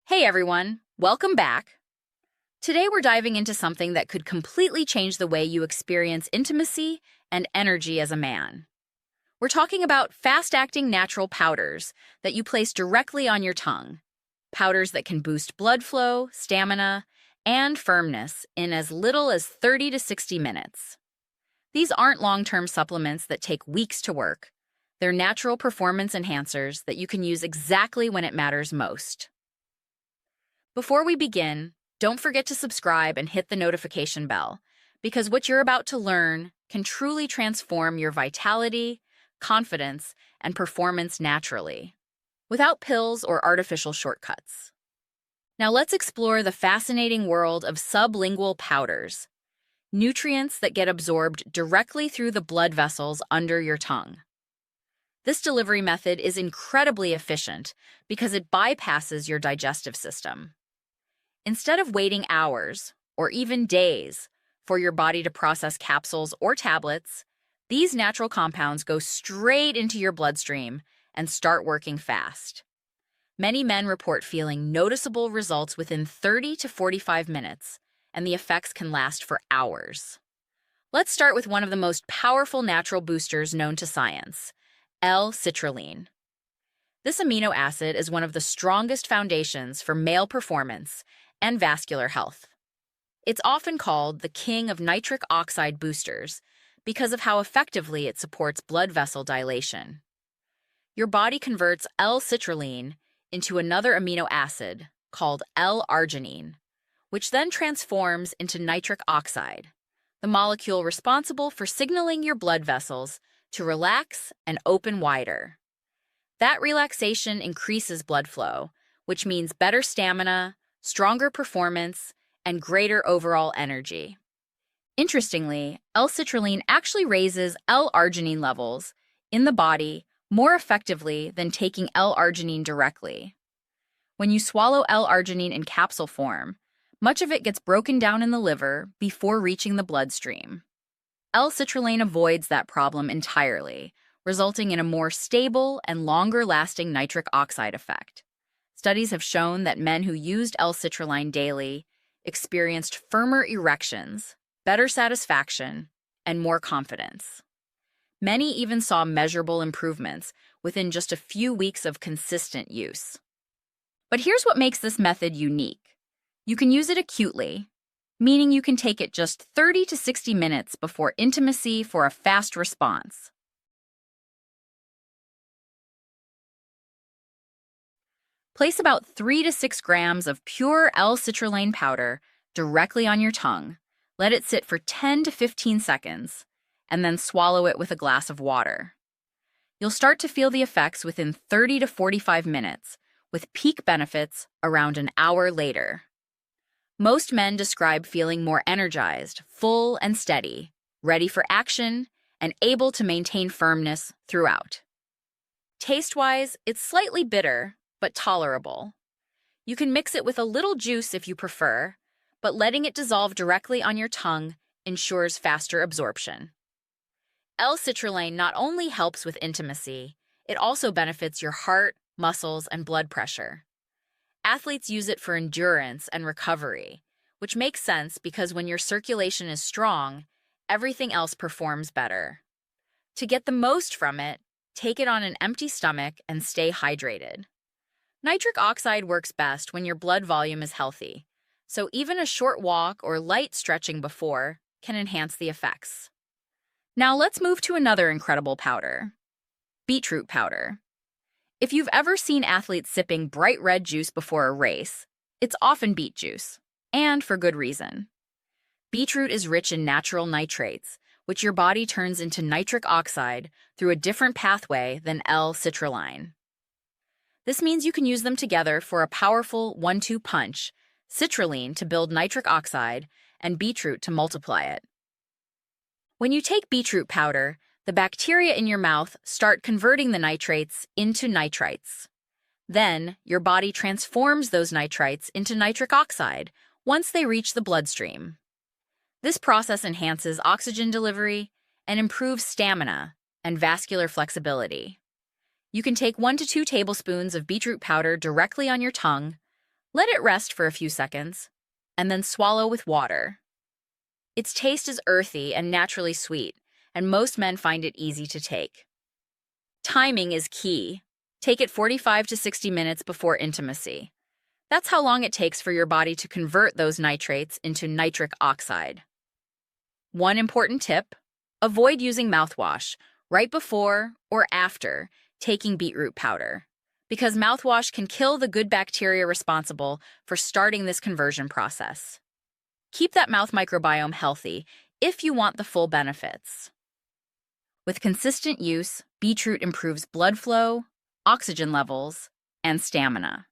Hey everyone, welcome back. Today we're diving into something that could completely change the way you experience intimacy and energy as a man. We're talking about fast-acting natural powders that you place directly on your tongue. Powders that can boost blood flow, stamina, and firmness in as little as 30 to 60 minutes. These aren't long-term supplements that take weeks to work. They're natural performance enhancers that you can use exactly when it matters most. Before we begin, don't forget to subscribe and hit the notification bell, because what you're about to learn can truly transform your vitality, confidence, and performance naturally, without pills or artificial shortcuts. Now let's explore the fascinating world of sublingual powders, nutrients that get absorbed directly through the blood vessels under your tongue. This delivery method is incredibly efficient because it bypasses your digestive system. Instead of waiting hours, or even days, for your body to process capsules or tablets, these natural compounds go straight into your bloodstream and start working fast. Many men report feeling noticeable results within 30 to 45 minutes, and the effects can last for hours. Let's start with one of the most powerful natural boosters known to science, L-citrulline. This amino acid is one of the strongest foundations for male performance and vascular health. It's often called the king of nitric oxide boosters because of how effectively it supports blood vessel dilation. Your body converts L-citrulline into another amino acid called L-arginine, which then transforms into nitric oxide, the molecule responsible for signaling your blood vessels to relax and open wider. That relaxation increases blood flow, which means better stamina, stronger performance, and greater overall energy. Interestingly, L-citrulline actually raises L-arginine levels in the body more effectively than taking L-arginine directly. When you swallow L-arginine in capsule form, much of it gets broken down in the liver before reaching the bloodstream. L-citrulline avoids that problem entirely, resulting in a more stable and longer-lasting nitric oxide effect. Studies have shown that men who used L-citrulline daily experienced firmer erections, better satisfaction, and more confidence. Many even saw measurable improvements within just a few weeks of consistent use. But here's what makes this method unique. You can use it acutely, meaning you can take it just 30 to 60 minutes before intimacy for a fast response. Place about 3 to 6 grams of pure L-citrulline powder directly on your tongue. Let it sit for 10 to 15 seconds, and then swallow it with a glass of water. You'll start to feel the effects within 30 to 45 minutes, with peak benefits around an hour later. Most men describe feeling more energized, full and steady, ready for action, and able to maintain firmness throughout. Taste-wise, it's slightly bitter, but tolerable. You can mix it with a little juice if you prefer, but letting it dissolve directly on your tongue ensures faster absorption. L-citrulline not only helps with intimacy, it also benefits your heart, muscles, and blood pressure. Athletes use it for endurance and recovery, which makes sense because when your circulation is strong, everything else performs better. To get the most from it, take it on an empty stomach and stay hydrated. Nitric oxide works best when your blood volume is healthy, so even a short walk or light stretching before can enhance the effects. Now let's move to another incredible powder, beetroot powder. If you've ever seen athletes sipping bright red juice before a race, it's often beet juice, and for good reason. Beetroot is rich in natural nitrates, which your body turns into nitric oxide through a different pathway than L-citrulline. This means you can use them together for a powerful 1-2 punch, citrulline to build nitric oxide and beetroot to multiply it. When you take beetroot powder, the bacteria in your mouth start converting the nitrates into nitrites. Then, your body transforms those nitrites into nitric oxide once they reach the bloodstream. This process enhances oxygen delivery and improves stamina and vascular flexibility. You can take 1 to 2 tablespoons of beetroot powder directly on your tongue, Let it rest for a few seconds, and then swallow with water. Its taste is earthy and naturally sweet, and most men find it easy to take. Timing is key. Take it 45 to 60 minutes before intimacy. That's how long it takes for your body to convert those nitrates into nitric oxide. One important tip: avoid using mouthwash right before or after taking beetroot powder, because mouthwash can kill the good bacteria responsible for starting this conversion process. Keep that mouth microbiome healthy if you want the full benefits. With consistent use, beetroot improves blood flow, oxygen levels, and stamina.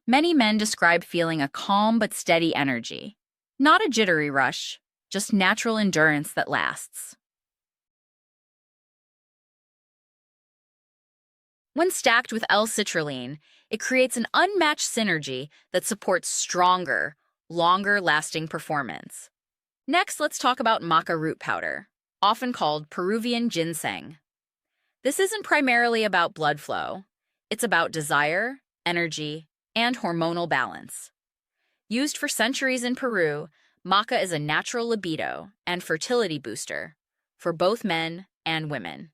Many men describe feeling a calm but steady energy, not a jittery rush, just natural endurance that lasts. When stacked with L-citrulline, it creates an unmatched synergy that supports stronger, longer-lasting performance. Next, let's talk about maca root powder, often called Peruvian ginseng. This isn't primarily about blood flow. It's about desire, energy, and hormonal balance. Used for centuries in Peru, maca is a natural libido and fertility booster for both men and women.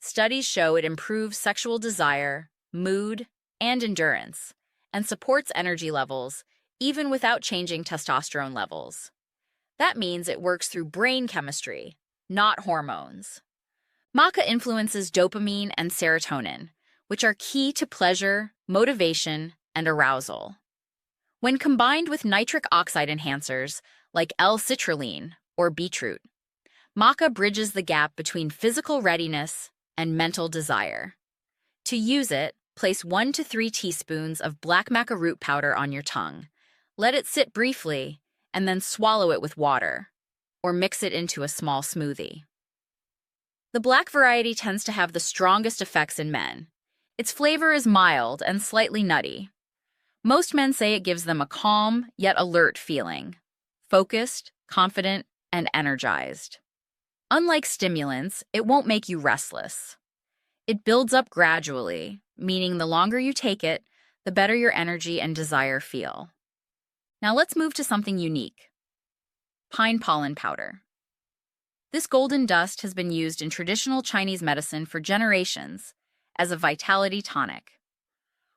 Studies show it improves sexual desire, mood, and endurance, and supports energy levels even without changing testosterone levels. That means it works through brain chemistry, not hormones. Maca influences dopamine and serotonin, which are key to pleasure, motivation, and arousal. When combined with nitric oxide enhancers like L-citrulline or beetroot, maca bridges the gap between physical readiness and mental desire. To use it, place 1 to 3 teaspoons of black maca root powder on your tongue. Let it sit briefly, and then swallow it with water, or mix it into a small smoothie. The black variety tends to have the strongest effects in men. Its flavor is mild and slightly nutty. Most men say it gives them a calm yet alert feeling, focused, confident, and energized. Unlike stimulants, it won't make you restless. It builds up gradually, meaning the longer you take it, the better your energy and desire feel. Now let's move to something unique: pine pollen powder. This golden dust has been used in traditional Chinese medicine for generations as a vitality tonic.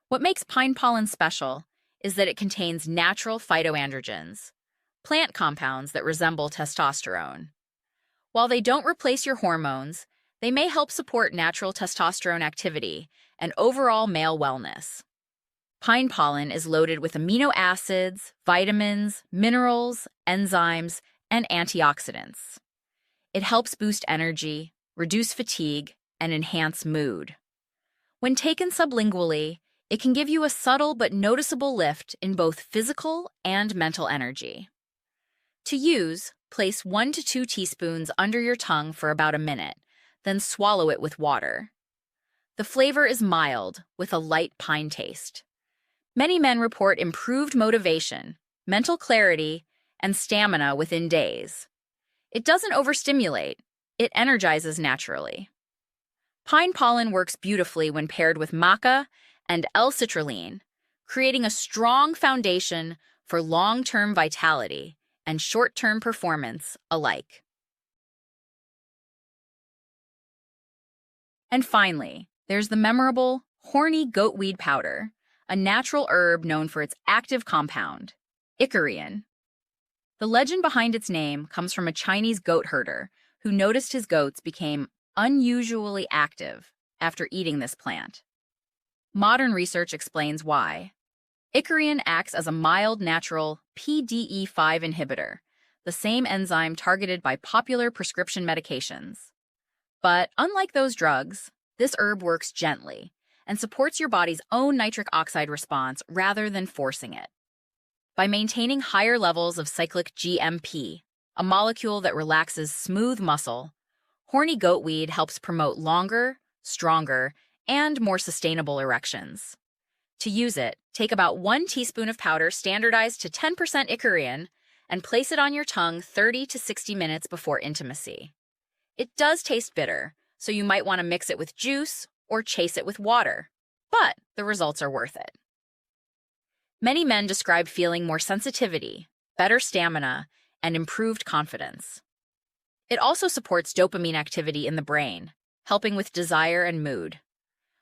What makes pine pollen special is that it contains natural phytoandrogens, plant compounds that resemble testosterone. While they don't replace your hormones, they may help support natural testosterone activity and overall male wellness. Pine pollen is loaded with amino acids, vitamins, minerals, enzymes, and antioxidants. It helps boost energy, reduce fatigue, and enhance mood. When taken sublingually, it can give you a subtle but noticeable lift in both physical and mental energy. To use, place 1 to 2 teaspoons under your tongue for about a minute, then swallow it with water. The flavor is mild, with a light pine taste. Many men report improved motivation, mental clarity, and stamina within days. It doesn't overstimulate, it energizes naturally. Pine pollen works beautifully when paired with maca and L-citrulline, creating a strong foundation for long-term vitality and short-term performance alike. And finally, there's the memorable horny goatweed powder, a natural herb known for its active compound, icorian. The legend behind its name comes from a Chinese goat herder who noticed his goats became unusually active after eating this plant. Modern research explains why. Icorian acts as a mild natural PDE5 inhibitor, the same enzyme targeted by popular prescription medications. But unlike those drugs, this herb works gently and supports your body's own nitric oxide response rather than forcing it. By maintaining higher levels of cyclic GMP, a molecule that relaxes smooth muscle, horny goatweed helps promote longer, stronger, and more sustainable erections. To use it, take about 1 teaspoon of powder standardized to 10% icorian and place it on your tongue 30 to 60 minutes before intimacy. It does taste bitter, so you might want to mix it with juice or chase it with water, but the results are worth it. Many men describe feeling more sensitivity, better stamina, and improved confidence. It also supports dopamine activity in the brain, helping with desire and mood.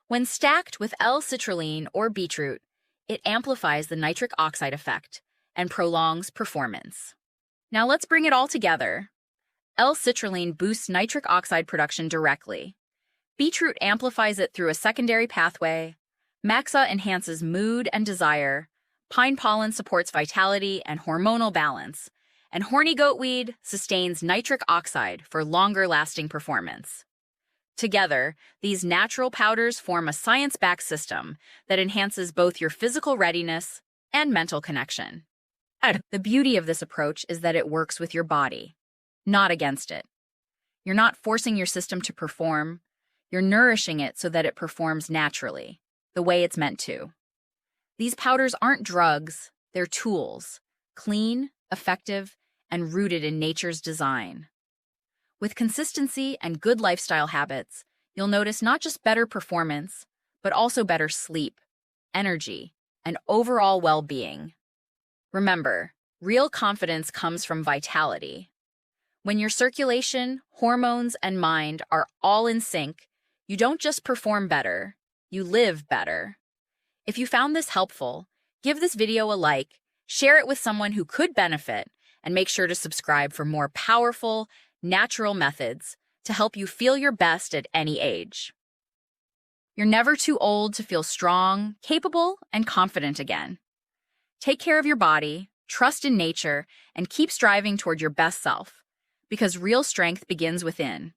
When stacked with L-citrulline or beetroot, it amplifies the nitric oxide effect and prolongs performance. Now let's bring it all together. L-citrulline boosts nitric oxide production directly. Beetroot amplifies it through a secondary pathway. Maxa enhances mood and desire. Pine pollen supports vitality and hormonal balance. And horny goatweed sustains nitric oxide for longer-lasting performance. Together, these natural powders form a science-backed system that enhances both your physical readiness and mental connection. The beauty of this approach is that it works with your body, not against it. You're not forcing your system to perform, you're nourishing it so that it performs naturally, the way it's meant to. These powders aren't drugs, they're tools, clean, effective, and rooted in nature's design. With consistency and good lifestyle habits, you'll notice not just better performance, but also better sleep, energy, and overall well-being. Remember, real confidence comes from vitality. When your circulation, hormones, and mind are all in sync, you don't just perform better, you live better. If you found this helpful, give this video a like, share it with someone who could benefit, and make sure to subscribe for more powerful, natural methods to help you feel your best at any age. You're never too old to feel strong, capable, and confident again. Take care of your body, trust in nature, and keep striving toward your best self, because real strength begins within.